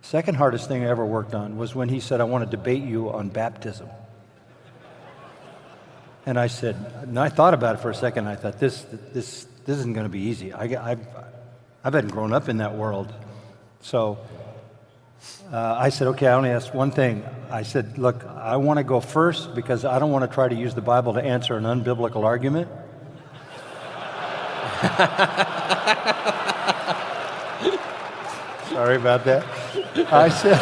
Second hardest thing I ever worked on was when he said, I want to debate you on baptism. And I said, and I thought about it for a second, I thought, this isn't going to be easy. I hadn't grown up in that world. So I said, okay, I only ask one thing. I said, look, I want to go first because I don't want to try to use the Bible to answer an unbiblical argument. Sorry about that. I said...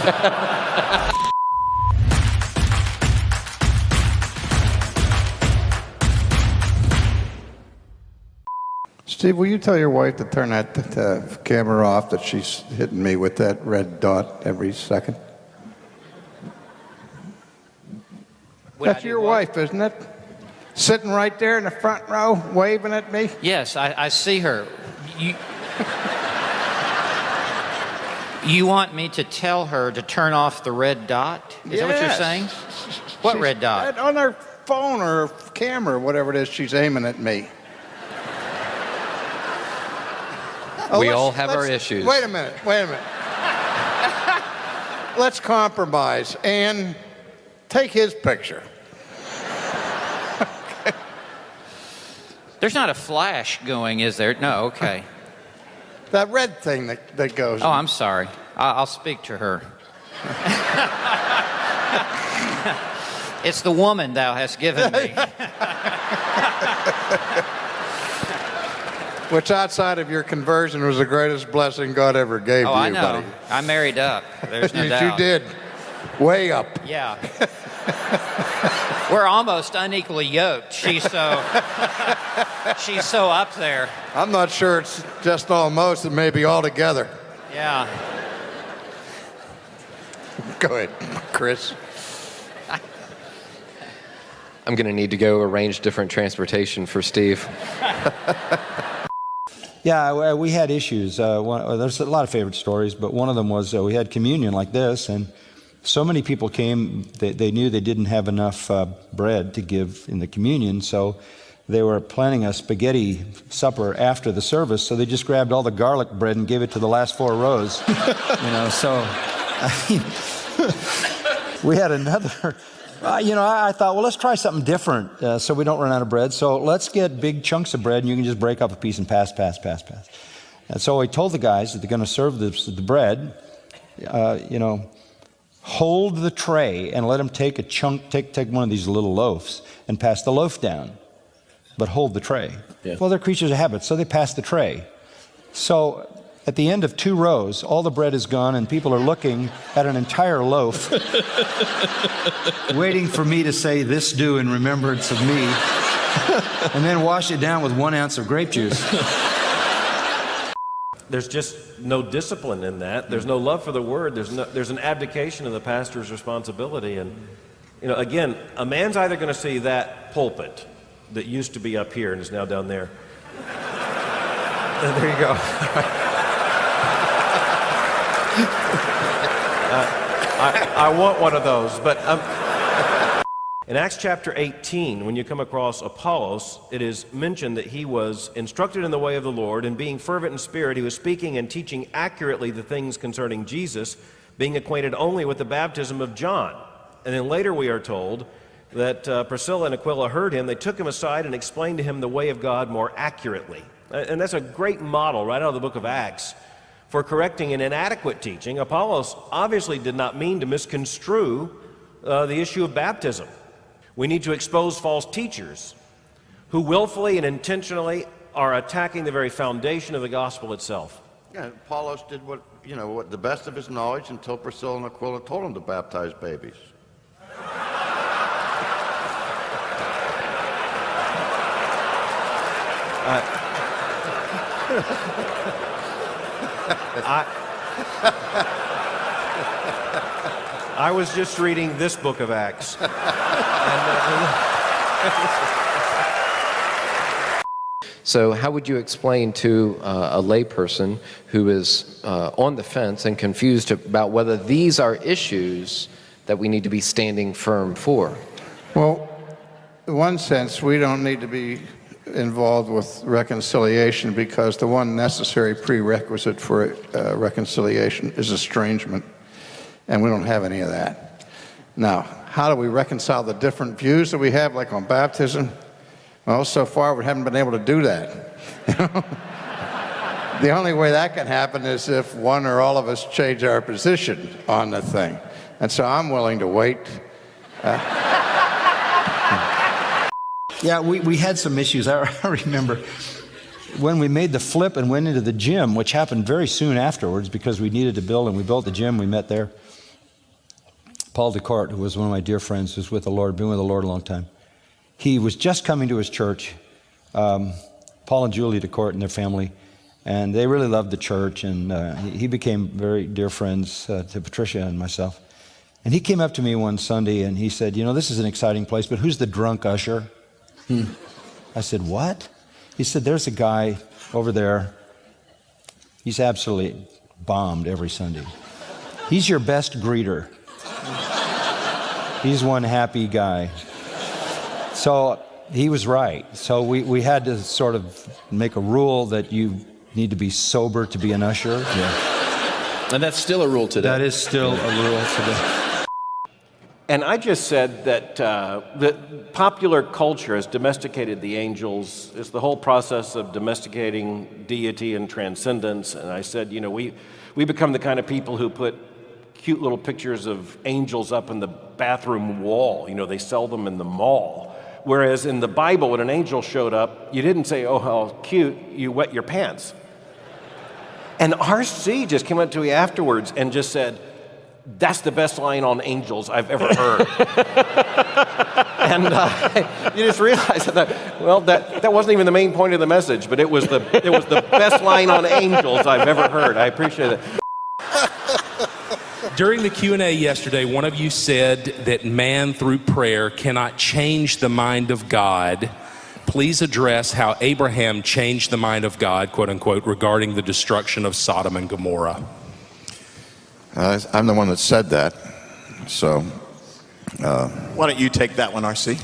Steve, will you tell your wife to turn that camera off, that she's hitting me with that red dot every second? That's your wife, isn't it? Sitting right there in the front row, waving at me? Yes, I see her. You want me to tell her to turn off the red dot? Is that what you're saying? What red dot? On her phone or camera or whatever it is, she's aiming at me. We all have our issues. Wait a minute. Let's compromise and take his picture. Okay. There's not a flash going, is there? No, okay. That red thing that goes. Oh, I'm sorry. I'll speak to her. It's the woman thou hast given me. Which outside of your conversion was the greatest blessing God ever gave to you, I know. buddy. I married up. There's no doubt. You did. Way up. Yeah. We're almost unequally yoked. She's so up there. I'm not sure it's just almost, it may be all together. Yeah. Go ahead, Chris. I'm going to need to go arrange different transportation for Steve. Yeah, we had issues. There's a lot of favorite stories, but one of them was we had communion like this, and so many people came, they knew they didn't have enough bread to give in the communion, so they were planning a spaghetti supper after the service, so they just grabbed all the garlic bread and gave it to the last 4 rows. So I mean, we had another... I thought, well, let's try something different so we don't run out of bread. So let's get big chunks of bread, and you can just break up a piece and pass. And so I told the guys that they're going to serve the bread, hold the tray and let them take a chunk, take one of these little loaves and pass the loaf down, but hold the tray. Yeah. Well, they're creatures of habit, so they pass the tray. So at the end of 2 rows, all the bread is gone, and people are looking at an entire loaf, waiting for me to say, "This do in remembrance of me," and then wash it down with 1 ounce of grape juice. There's just no discipline in that. There's no love for the word. There's an abdication of the pastor's responsibility. And, again, a man's either going to see that pulpit that used to be up here and is now down there. There you go. I want one of those, but in Acts chapter 18, when you come across Apollos, it is mentioned that he was instructed in the way of the Lord, and being fervent in spirit, he was speaking and teaching accurately the things concerning Jesus, being acquainted only with the baptism of John. And then later we are told that Priscilla and Aquila heard him, they took him aside and explained to him the way of God more accurately. And that's a great model right out of the book of Acts for correcting an inadequate teaching. Apollos obviously did not mean to misconstrue the issue of baptism. We need to expose false teachers who willfully and intentionally are attacking the very foundation of the gospel itself. Yeah, Apollos did what the best of his knowledge until Priscilla and Aquila told him to baptize babies. I was just reading this book of Acts. So how would you explain to a layperson who is on the fence and confused about whether these are issues that we need to be standing firm for? Well, in one sense, we don't need to be involved with reconciliation because the one necessary prerequisite for reconciliation is estrangement. and we don't have any of that. Now, how do we reconcile the different views that we have, like on baptism? Well, so far we haven't been able to do that. The only way that can happen is if one or all of us change our position on the thing. And so I'm willing to wait. Yeah, we had some issues. I remember when we made the flip and went into the gym, which happened very soon afterwards because we needed to build, and we built the gym, we met there. Paul DeCourt, who was one of my dear friends, who's with the Lord, been with the Lord a long time. He was just coming to his church, Paul and Julie DeCourt and their family, and they really loved the church, and he became very dear friends to Patricia and myself. And he came up to me one Sunday and he said, you know, this is an exciting place, but who's the drunk usher? I said, what? He said, there's a guy over there. He's absolutely bombed every Sunday. He's your best greeter. He's one happy guy. So he was right. So we had to sort of make a rule that you need to be sober to be an usher. Yeah. And that's still a rule today. That is still a rule today. And I just said that popular culture has domesticated the angels. It's the whole process of domesticating deity and transcendence. And I said, you know, we become the kind of people who put cute little pictures of angels up in the bathroom wall. You know, they sell them in the mall. Whereas in the Bible, when an angel showed up, you didn't say, oh, how cute, you wet your pants. And R.C. just came up to me afterwards and just said, that's the best line on angels I've ever heard. And you just realize that, well, that wasn't even the main point of the message, but it was the best line on angels I've ever heard. I appreciate it. During the Q&A yesterday, one of you said that man through prayer cannot change the mind of God. Please address how Abraham changed the mind of God, quote unquote, regarding the destruction of Sodom and Gomorrah. I'm the one that said that, so... Why don't you take that one, R.C.?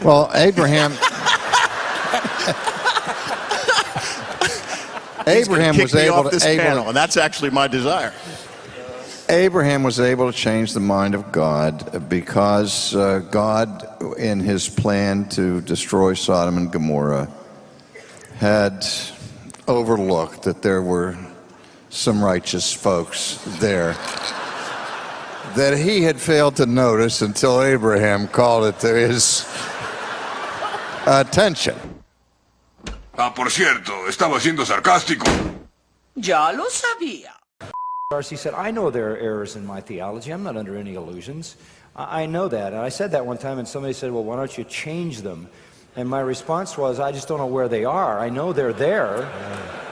Well, Abraham was able to... and that's actually my desire. Abraham was able to change the mind of God because God, in his plan to destroy Sodom and Gomorrah, had overlooked that there were some righteous folks there that he had failed to notice until Abraham called it to his attention. Ah, por cierto, estaba siendo sarcástico. Ya lo sabía. R.C. said, I know there are errors in my theology. I'm not under any illusions. I know that. And I said that one time, and somebody said, well, why don't you change them? And my response was, I just don't know where they are. I know they're there,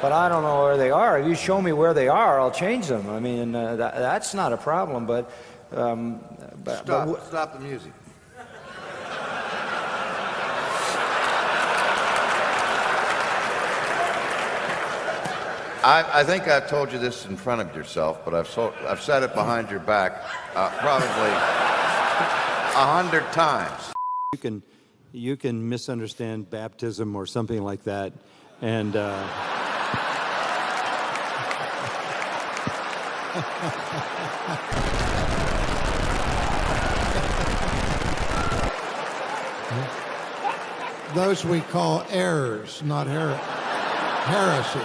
but I don't know where they are. If you show me where they are, I'll change them. I mean, that's not a problem, but... Stop the music. I think I've told you this in front of yourself, but I've said it behind your back probably 100 times. You can misunderstand baptism or something like that, and Those we call errors, not heresies.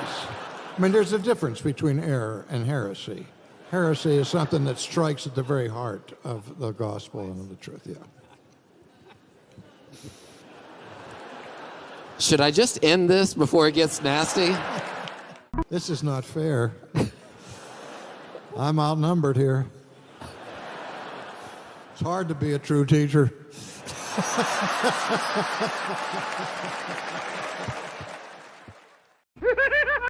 I mean, there's a difference between error and heresy. Heresy is something that strikes at the very heart of the gospel and of the truth, yeah. Should I just end this before it gets nasty? This is not fair. I'm outnumbered here. It's hard to be a true teacher.